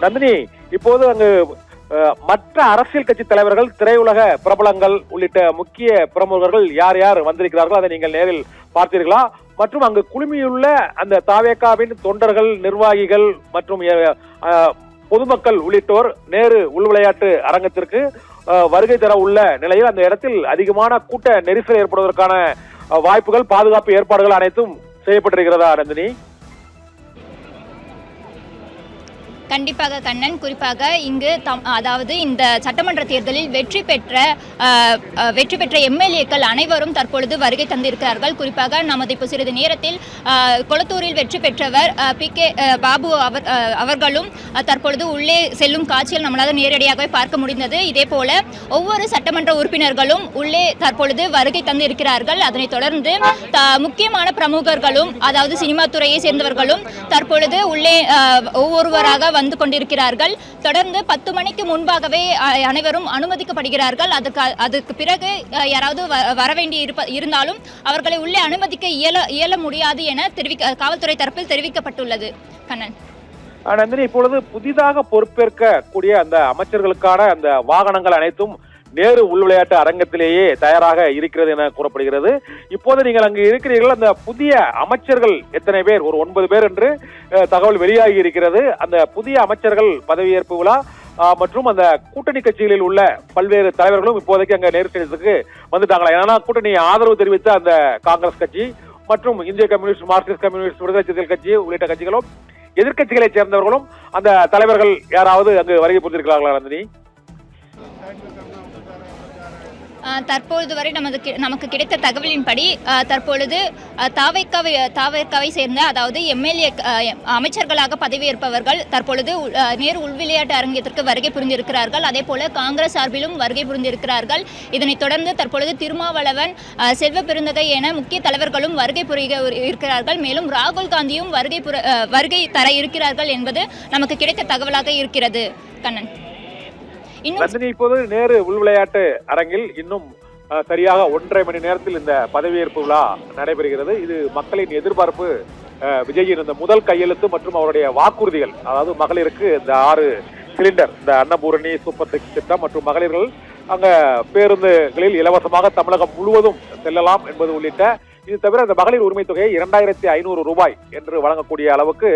நந்தினி, இப்போது அங்கு மற்ற அரசியல் கட்சி தலைவர்கள், திரையுலக பிரபலங்கள் உள்ளிட்ட முக்கிய பிரமுகர்கள் யார் யார் வந்திருக்கிறார்கள், அதை நீங்கள் நேரில் பார்த்தீர்களா? மற்றும் அங்கு குழுமியுள்ள அந்த தாவேகாவின் தொண்டர்கள், நிர்வாகிகள் மற்றும் பொதுமக்கள் உள்ளிட்டோர் நேரு உள்விளையாட்டு அரங்கத்திற்கு வருகை தர உள்ள நிலையில் அந்த இடத்தில் அதிகமான கூட்ட நெரிசல் ஏற்படுவதற்கான வாய்ப்புகள், பாதுகாப்பு ஏற்பாடுகள் அனைத்தும் செய்யப்பட்டிருக்கிறதா நந்தினி? கண்டிப்பாக கண்ணன். குறிப்பாக இங்கு அதாவது இந்த சட்டமன்ற தேர்தலில் வெற்றி பெற்ற எம்எல்ஏக்கள் அனைவரும் தற்பொழுது வருகை தந்திருக்கிறார்கள். குறிப்பாக நமது இப்போ சிறிது நேரத்தில் கொளத்தூரில் வெற்றி பெற்றவர் PK பாபு அவர்களும் தற்பொழுது உள்ளே செல்லும் காட்சியில் நம்மளால் நேரடியாகவே பார்க்க முடிந்தது. இதே போல ஒவ்வொரு சட்டமன்ற உறுப்பினர்களும் உள்ளே தற்பொழுது வருகை தந்திருக்கிறார்கள். அதனைத் தொடர்ந்து முக்கியமான பிரமுகர்களும், அதாவது சினிமா துறையை சேர்ந்தவர்களும் தற்பொழுது உள்ளே ஒவ்வொருவராக வந்து கொண்டிருக்கிறார்கள். தொடர்ந்து 10 மணிக்கு முன்பாகவே அனைவரும் அனுமதிக்கப்படுகிறார்கள். அதுக்கு பிறகு யாராவது வரவேண்டி இருந்தாலும் அவர்களை உள்ளே அனுமதிக்க இயல முடியாது என காவல்துறை தரப்பில் தெரிவிக்கப்பட்டுள்ளது. கண்ணன். நந்தினி, இப்பொழுது புதிதாக பொறுப்பேற்கக்கூடிய அந்த அமைச்சர்களுக்கான அந்த வாகனங்கள் அனைத்தும் நேரு உள்விளையாட்டு அரங்கத்திலேயே தயாராக இருக்கிறது என கூறப்படுகிறது. இப்போது நீங்கள் அங்கு இருக்கிறீர்கள். அந்த புதிய அமைச்சர்கள் எத்தனை பேர்? ஒரு 9 பேர் என்று தகவல் வெளியாகி இருக்கிறது. அந்த புதிய அமைச்சர்கள் பதவியேற்பு விழா மற்றும் அந்த கூட்டணி கட்சிகளில் உள்ள பல்வேறு தலைவர்களும் இப்போதைக்கு அங்க நேரு ஸ்டேடியத்துக்கு வந்துட்டாங்களா? ஏன்னா கூட்டணி ஆதரவு தெரிவித்த அந்த காங்கிரஸ் கட்சி மற்றும் இந்திய கம்யூனிஸ்ட், மார்க்சிஸ்ட் கம்யூனிஸ்ட், விடுதலை சிறுத்தைகள் கட்சி உள்ளிட்ட கட்சிகளும் எதிர்கட்சிகளை சேர்ந்தவர்களும் அந்த தலைவர்கள் யாராவது அங்கு வருகை புரிந்திருக்கிறார்களா நந்தினி? தற்பொழுது வரை நமக்கு கிடைத்த தகவலின்படி தற்பொழுது தாவேகாவை சேர்ந்த, அதாவது எம்எல்ஏ அமைச்சர்களாக பதவியேற்பவர்கள் தற்பொழுது நேரு உள்விளையாட்டு அரங்கத்திற்கு வருகை புரிந்திருக்கிறார்கள். அதே போல காங்கிரஸ் சார்பிலும் வருகை புரிந்திருக்கிறார்கள். இதனைத் தொடர்ந்து தற்பொழுது திருமாவளவன், செல்வ பெருந்தகை என முக்கிய தலைவர்களும் வருகை புரிய இருக்கிறார்கள். மேலும் ராகுல் காந்தியும் வருகை தர இருக்கிறார்கள் என்பது நமக்கு கிடைத்த தகவலாக இருக்கிறது. கண்ணன். நந்தினி, இப்போது நேரு உள்விளையாட்டு அரங்கில் இன்னும் சரியாக 1.5 மணி நேரத்தில் இந்த பதவியேற்பு விழா நடைபெறுகிறது. இது மக்களின் எதிர்பார்ப்பு. விஜயின் இந்த முதல் கையெழுத்து மற்றும் அவருடைய வாக்குறுதிகள், அதாவது மகளிருக்கு இந்த 6 சிலிண்டர், இந்த அன்னபூரணி, சூப்பர் 6 திட்டம் மற்றும் மகளிர்கள் அங்க பேருந்துகளில் இலவசமாக தமிழகம் முழுவதும் செல்லலாம் என்பது உள்ளிட்ட, இது தவிர இந்த மகளிர் உரிமை தொகையை 2500 ரூபாய் என்று வழங்கக்கூடிய அளவுக்கு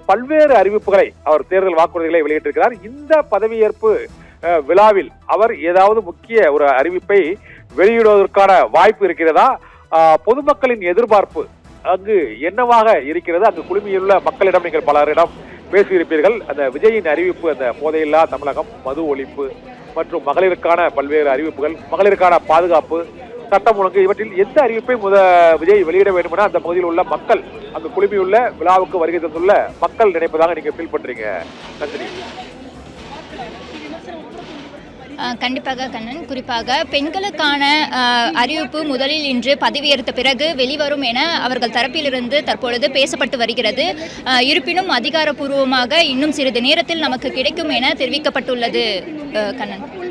பல்வேறு அறிவிப்புகளை அவர் தேர்தல் வாக்குறுதிகளை வெளியிட்டிருக்கிறார். இந்த பதவியேற்பு விழாவில் அவர் ஏதாவது முக்கிய ஒரு அறிவிப்பை வெளியிடுவதற்கான வாய்ப்பு இருக்கிறதா? பொதுமக்களின் எதிர்பார்ப்பு அங்கு என்னவாக இருக்கிறது? அங்கு குழுமியுள்ள மக்களிடம் நீங்கள் பலரிடம் பேசியிருப்பீர்கள். அந்த விஜயின் அறிவிப்பு, அந்த போதையில்லா தமிழகம், மது ஒழிப்பு மற்றும் மகளிருக்கான பல்வேறு அறிவிப்புகள், மகளிருக்கான பாதுகாப்பு, சட்டம் ஒழுங்கு, இவற்றில் எந்த அறிவிப்பை விஜய் வெளியிட வேண்டும் என அந்த பகுதியில் உள்ள மக்கள், அங்கு குழுமியுள்ள விழாவுக்கு வருகை தந்துள்ள மக்கள் நினைப்பதாக நீங்க ஃபீல் பண்றீங்க நந்தினி? கண்டிப்பாக கண்ணன். குறிப்பாக பெண்களுக்கான அறிவிப்பு முதலில் இன்று பதவியேற்ற பிறகு வெளிவரும் என அவர்கள் தரப்பிலிருந்து தற்பொழுது பேசப்பட்டு வருகிறது. இருப்பினும் அதிகாரப்பூர்வமாக இன்னும் சிறிது நேரத்தில் நமக்கு கிடைக்கும் என தெரிவிக்கப்பட்டுள்ளது. கண்ணன்.